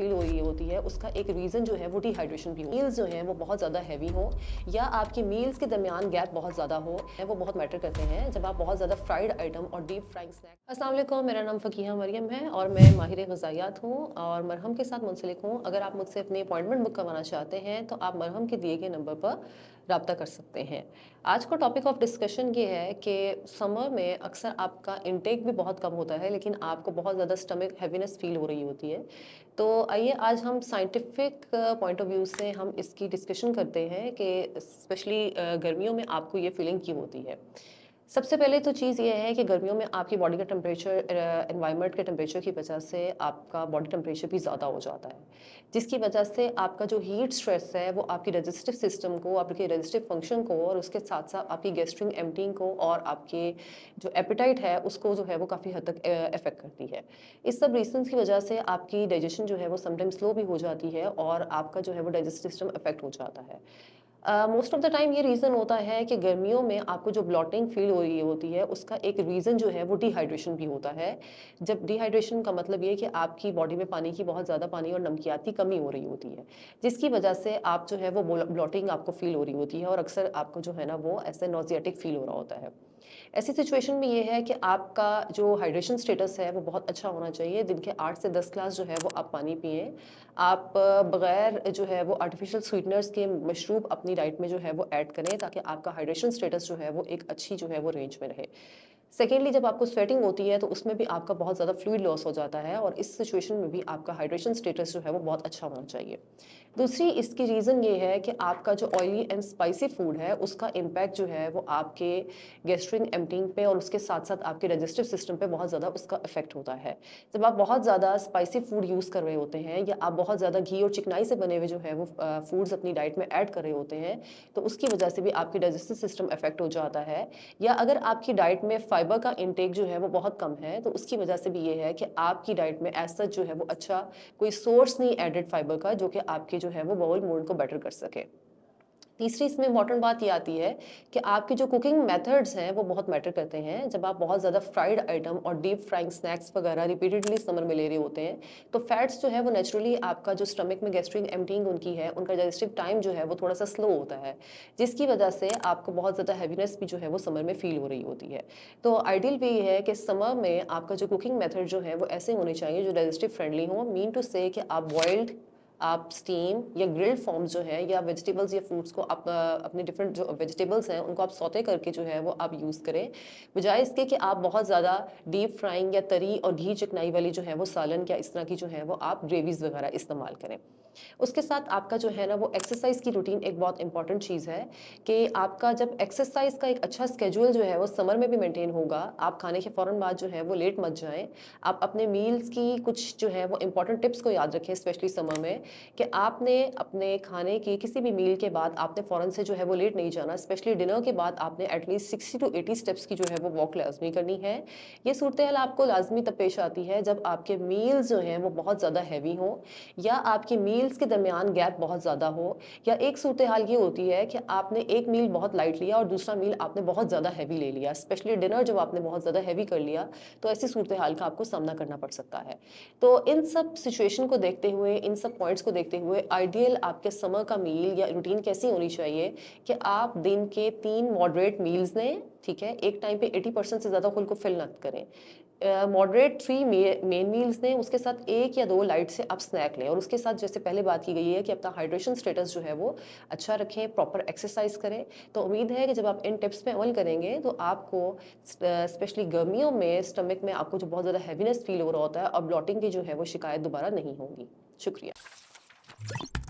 Feel हो रही होती है, उसका एक रीज़न जो है वो डिहाइड्रेशन भी हो। मील्स जो हैं वो बहुत ज़्यादा हैवी हो या आपकी मील्स के दरमियान गैप बहुत ज़्यादा हो, वो बहुत मैटर करते हैं जब आप बहुत ज़्यादा फ्राइड आइटम और डीप फ्राइंग स्नैक। अस्सलाम वालेकुम, मेरा नाम फ़कीहा मरियम है और मैं माहिर ग़िज़ायात हूँ और मरहम के साथ मुंसलिक हूँ। अगर आप मुझसे अपनी अपॉइंटमेंट बुक करवाना चाहते हैं तो आप मरहम के दिए गए नंबर पर रब्ता कर सकते हैं। आज का टॉपिक ऑफ डिस्कशन ये है कि समर में अक्सर आपका इंटेक भी बहुत कम होता है लेकिन आपको बहुत ज़्यादा स्टमक हैवीनेस फील हो रही होती है। तो आइए आज हम साइंटिफिक पॉइंट ऑफ व्यू से हम इसकी डिस्कशन करते हैं कि स्पेशली गर्मियों में आपको ये फीलिंग क्यों होती है। सबसे पहले तो चीज़ ये है कि गर्मियों में आपकी बॉडी का टेम्परेचर एनवायरनमेंट के टेम्परेचर की वजह से आपका बॉडी टेम्परेचर भी ज़्यादा हो जाता है, जिसकी वजह से आपका जो हीट स्ट्रेस है वो आपकी डाइजेस्टिव सिस्टम को, आपके डाइजेस्टिव फंक्शन को और उसके साथ साथ आपकी गैस्ट्रिक एम्पटिंग को और आपके जो एपेटाइट है उसको जो है वो काफ़ी हद तक अफेक्ट करती है। इस सब रीजंस की वजह से आपकी डाइजेशन जो है वो समटाइम स्लो भी हो जाती है और आपका जो है वो डाइजेस्टिव सिस्टम अफेक्ट हो जाता है। मोस्ट ऑफ द टाइम ये रीज़न होता है कि गर्मियों में आपको जो ब्लॉटिंग फील हो रही होती है उसका एक रीज़न जो है वो डिहाइड्रेशन भी होता है। जब डिहाइड्रेशन का मतलब ये है कि आपकी बॉडी में पानी की बहुत ज़्यादा पानी और नमकियात की कमी हो रही होती है, जिसकी वजह से आप जो है वो ब्लॉटिंग आपको फील हो रही होती है और अक्सर आपको जो है ना वो ऐसे नॉजियाटिक फील हो रहा होता है। ऐसी सिचुएशन में ये है कि आपका जो हाइड्रेशन स्टेटस है वो बहुत अच्छा होना चाहिए। दिन के 8 से 10 ग्लास जो है वो आप पानी पिएँ। आप बगैर जो है वो आर्टिफ़िशियल स्वीटनर्स के मशरूब अपनी डाइट में जो है वो ऐड करें ताकि आपका हाइड्रेशन स्टेटस जो है वो एक अच्छी जो है वो रेंज में रहे। सेकेंडली जब आपको स्वेटिंग होती है तो उसमें भी आपका बहुत ज़्यादा फ्लूइड लॉस हो जाता है और इस सिचुएशन में भी आपका हाइड्रेशन स्टेटस जो है वो बहुत अच्छा होना चाहिए। दूसरी इसकी रीज़न ये है कि आपका जो ऑयली एंड स्पाइसी फूड है उसका इम्पैक्ट जो है वो आपके गैस्ट्रिक एम्पटिंग पे और उसके साथ-साथ आपके डाइजेस्टिव सिस्टम पे बहुत ज़्यादा उसका इफ़ेक्ट होता है। जब आप बहुत ज़्यादा स्पाइसी फूड यूज़ कर रहे होते हैं या आप बहुत ज़्यादा घी और चिकनाई से बने हुए जो है वो फूड्स अपनी डाइट में ऐड कर रहे होते हैं, तो उसकी वजह से भी आपकी डाइजेस्टिव सिस्टम इफ़ेक्ट हो जाता है। या अगर आपकी डाइट में फाइबर का इंटेक जो है वो बहुत कम है, तो उसकी वजह से भी ये है कि आपकी डाइट में एज़ सच जो है वो अच्छा कोई सोर्स नहीं एडेड फाइबर का जो कि आपके जो है वो बाउल मूड को बेटर कर सके। तीसरी इसमें इम्पोर्टेंट बात ये आती है कि आपकी जो कुकिंग मेथड्स हैं वो बहुत मैटर करते हैं। जब आप बहुत ज़्यादा फ्राइड आइटम और डीप फ्राइंग स्नैक्स वगैरह रिपीटेडली समर में ले रहे होते हैं, तो फैट्स जो है वो नेचुरली आपका जो स्टमक में गैस्ट्रिक एम्पटिंग उनकी है, उनका डाइजेस्टिव टाइम जो है वो थोड़ा-सा स्लो होता है, जिसकी वजह से आपको बहुत ज़्यादा हैवीनेस भी जो है वो समर में फ़ील हो रही होती है। तो आइडियल भी ये है कि समर में आपका जो कुकिंग मेथड जो है वो ऐसे होने चाहिए जो डाइजेस्टिव फ्रेंडली हो। मीन टू से कि आप बॉइल्ड, आप स्टीम या ग्रिल्ड फॉर्म्स जो है या वेजिटेबल्स या फ्रूट्स को आप अपने डिफरेंट जो वेजिटेबल्स हैं उनको आप सौते करके जो है वो आप यूज़ करें, बजाय इसके कि आप बहुत ज़्यादा डीप फ्राइंग या तरी और घी चिकनाई वाली जो है वो सालन या इस तरह की जो है वो आप ग्रेवीज वगैरह इस्तेमाल करें। उसके साथ आपका जो है ना वो एक्सरसाइज की रूटीन एक बहुत इंपॉर्टेंट चीज़ है कि आपका जब एक्सरसाइज का एक अच्छा स्केड्यूल जो है वो समर में भी मेंटेन होगा, आप खाने के फ़ौरन बाद जो है वो लेट मत जाएँ। आप अपने मील्स की कुछ जो है वो इंपॉर्टेंट टिप्स को याद रखें स्पेशली समर में कि आपने अपने खाने की किसी भी मील के बाद आपने फ़ौरन से जो है वो लेट नहीं जाना। स्पेशली डिनर के बाद आपने एटलीस्ट 60 टू 80 स्टेप्स की जो है वो वॉक लाज़मी करनी है। ये सूरत-ए-हाल आपको लाज़मी तब पेश आती है जब आपके मील्स जो हैं वो बहुत ज़्यादा हेवी हों या आपकी मील्स के दरमियान गैप बहुत ज़्यादा हो या एक सूरत-ए-हाल ये होती है कि आपने एक मील बहुत लाइट लिया और दूसरा मील आपने बहुत ज़्यादा हेवी ले लिया। स्पेशली डिनर जब आपने बहुत ज़्यादा हेवी कर लिया, तो ऐसी सूरत-ए-हाल का आपको सामना करना पड़ सकता है। तो इन सब सिचुएशन को देखते हुए, इन सब पॉइंट्स को देखते हुए आइडियल आपके समर का मील या रूटीन कैसी होनी चाहिए कि आप दिन के 3 मॉडरेट मील्स लें, ठीक है? एक टाइम पे 80% से ज़्यादा खुद को फिल ना करें। मॉडरेट 3 मेन मील्स लें, उसके साथ 1 या 2 लाइट से आप स्नैक लें और उसके साथ जैसे पहले बात की गई है कि अपना हाइड्रेशन स्टेटस जो है वो अच्छा रखें, प्रॉपर एक्सरसाइज करें। तो उम्मीद है कि जब आप इन टिप्स पे अमल करेंगे तो आपको स्पेशली गर्मियों में स्टमक में आपको जो बहुत ज़्यादा हैवीनेस फील हो रहा होता है और ब्लॉटिंग की जो है वो शिकायत दोबारा नहीं होगी। शुक्रिया।